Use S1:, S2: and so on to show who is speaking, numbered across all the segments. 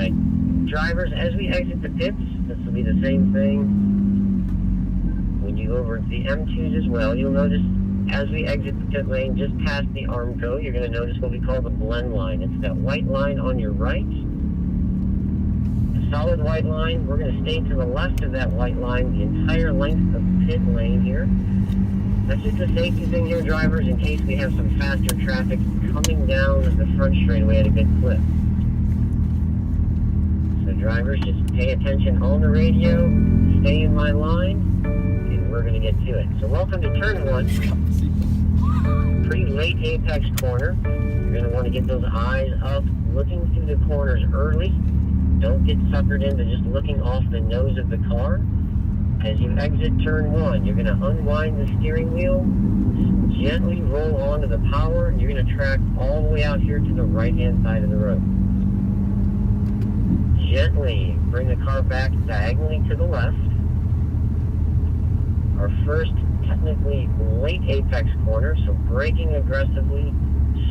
S1: Alright, drivers, as we exit the pits, this will be the same thing. When you go over to the M2s as well, you'll notice as we exit the pit lane, just past the Armco, you're going to notice what we call the blend line. It's that white line on your right. The solid white line, we're going to stay to the left of that white line the entire length of pit lane here. That's just a safety thing here, drivers, in case we have some faster traffic coming down the front straightaway at a good clip. So drivers, just pay attention on the radio, stay in my line, and we're going to get to it. So welcome to turn 1. Pretty late apex corner. You're going to want to get those eyes up, looking through the corners early. Don't get suckered into just looking off the nose of the car. As you exit turn 1, you're going to unwind the steering wheel, gently roll onto the power, and you're going to track all the way out here to the right-hand side of the road. Gently bring the car back diagonally to the left. Our first technically late apex corner, so braking aggressively,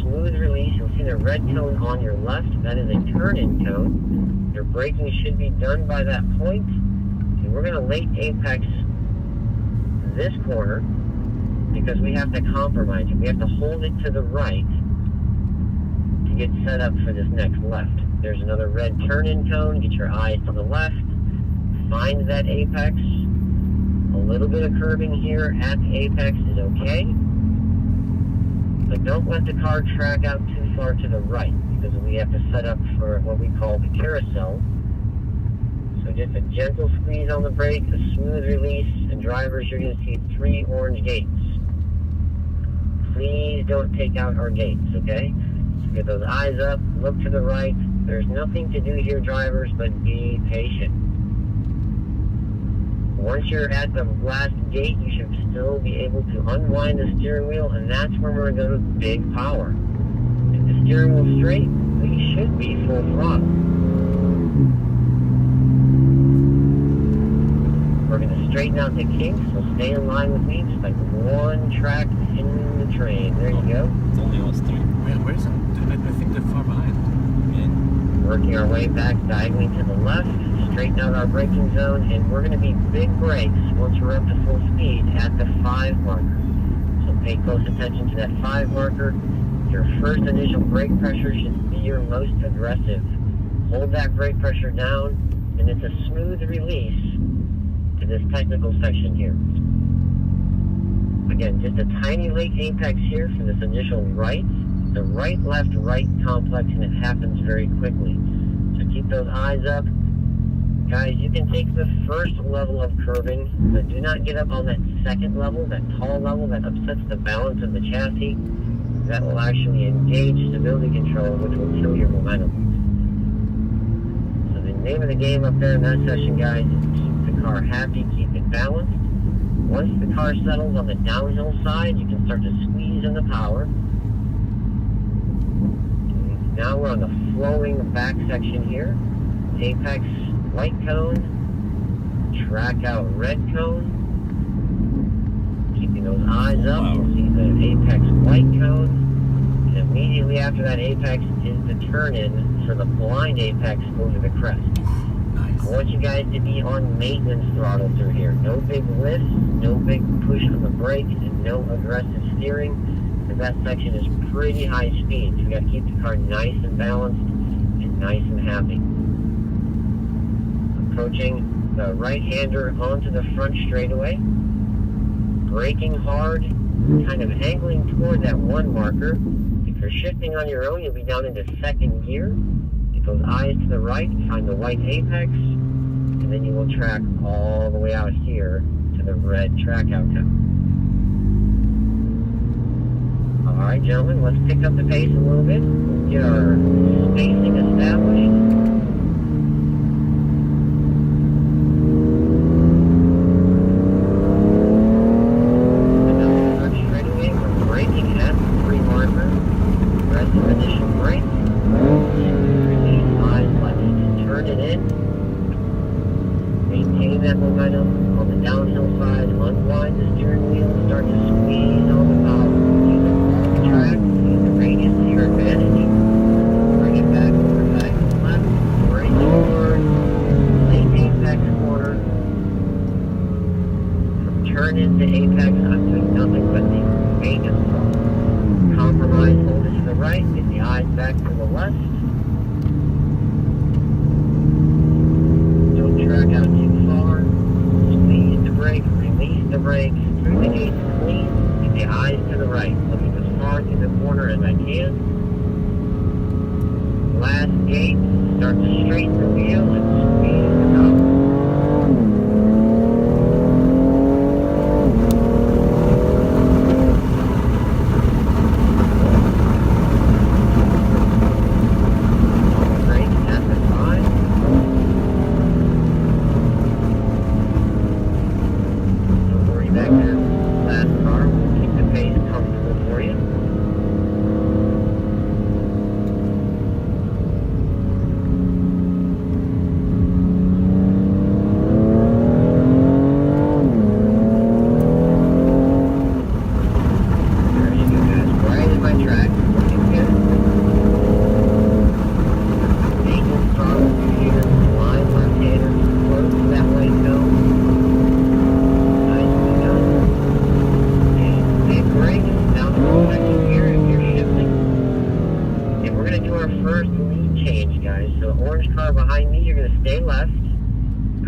S1: smooth release. You'll see the red cone on your left. That is a turn-in cone. Your braking should be done by that point. And we're going to late apex this corner because we have to compromise it. We have to hold it to the right to get set up for this next left. There's another red turn-in cone. Get your eyes to the left. Find that apex. A little bit of curving here at the apex is okay. But don't let the car track out too far to the right because we have to set up for what we call the carousel. So just a gentle squeeze on the brake, a smooth release, and drivers, you're going to see 3 orange gates. Please don't take out our gates, okay? So get those eyes up, look to the right. There's nothing to do here, drivers, but be patient. Once you're at the last gate, you should still be able to unwind the steering wheel, and that's where we're going to go to big power. If the steering wheel's straight, we should be full throttle. We're going to straighten out the kinks, so stay in line with me, just like one track in the train. There you go.
S2: It's only us 3. Where's that? I think they're far behind. Yeah.
S1: Working our way back diagonally to the left, straighten out our braking zone, and we're going to be big brakes once we're up to full speed at the 5 marker. So pay close attention to that 5 marker. Your first initial brake pressure should be your most aggressive. Hold that brake pressure down, and it's a smooth release to this technical section here. Again, just a tiny late apex here for this initial right. The right, left, right complex, and it happens very quickly. So keep those eyes up. Guys, you can take the first level of curving, but do not get up on that second level, that tall level that upsets the balance of the chassis. That will actually engage stability control, which will kill your momentum. So the name of the game up there in that session, guys, is keep the car happy, keep it balanced. Once the car settles on the downhill side, you can start to squeeze in the power. Now we're on the flowing back section here. Apex white cone, track out red cone. Keeping those eyes up, you'll see the apex white cone. And immediately after that apex is the turn-in for the blind apex over the crest.
S2: Nice.
S1: I want you guys to be on maintenance throttle through here. No big lifts, no big push on the brake, and no aggressive steering. Because that section is pretty high speed. So we got to keep the car nice and balanced and nice and happy. Approaching the right-hander onto the front straightaway. Braking hard, kind of angling toward that 1 marker. If you're shifting on your own, you'll be down into 2nd gear. Get those eyes to the right, find the white apex, and then you will track all the way out here to the red track outcome. Alright, gentlemen, let's pick up the pace a little bit. Let's get our spacing established. That momentum on the downhill side, unwind the steering wheel, start to squeeze on the power. Use the long track, use the radius to your advantage. Bring it back over back to the left, brake. back to the left. Don't track out too far. Squeeze the brake, release the brake. Through the gates clean. Keep the eyes to the right. Looking as far through the corner as I can. Last gate. Start to straighten the wheel and squeeze the top.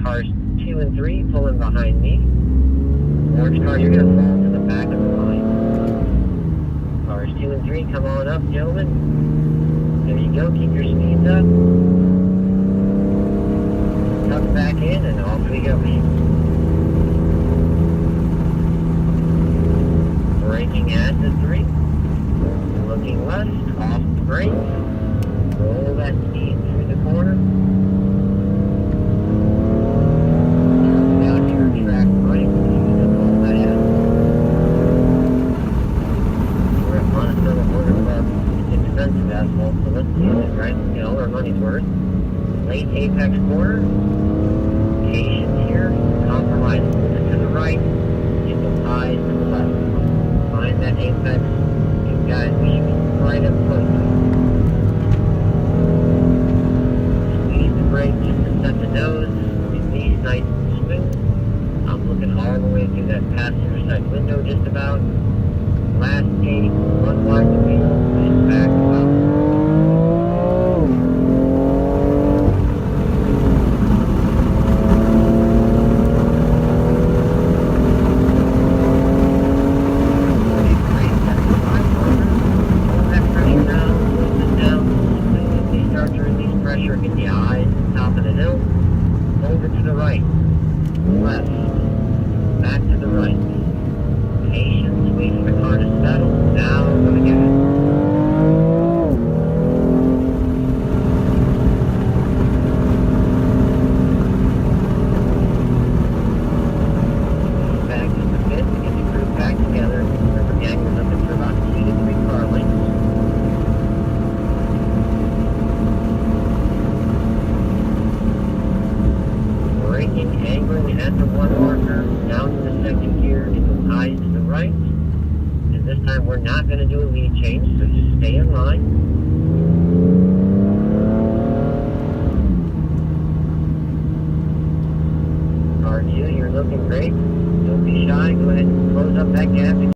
S1: Cars 2 and 3 pulling behind me. Orange car, you're going to fall to the back of the line. Cars 2 and 3, come on up, gentlemen. There you go, keep your speeds up. Tuck back in and off we go. Braking at the 3. Looking left, off the brakes. Roll that speed through the corner. Track right, all that in. We're at Monticello Motor Club. It's expensive asphalt, so let's use it, right? Let's get all our money's worth. Late apex corner. Patience here. Compromise. Move it to the right. Get the eyes to the left. Find that apex. You guys, we should be right up close. Squeeze the brake just to set the nose. Release nice and smooth. I'm looking all the way through that passenger side window just about. Last gate, unwind the wheel, and back up. Great, that's the 5 corner. Pull that pressure down, close it down. Completely start to release pressure, get the eyes top of the hill. Over to the right. Left. Back to the right. Patience, wait for the car to settle. Now we're going to get it. Back to the pit to get the group back together. Remember, gang, we're looking for about 2 to 3 car lengths. Braking, angling at the 1 marker, down to the 2nd gear, get those eyes to the right. And this time we're not going to do a lead change, so just stay in line. Car 2, you're looking great.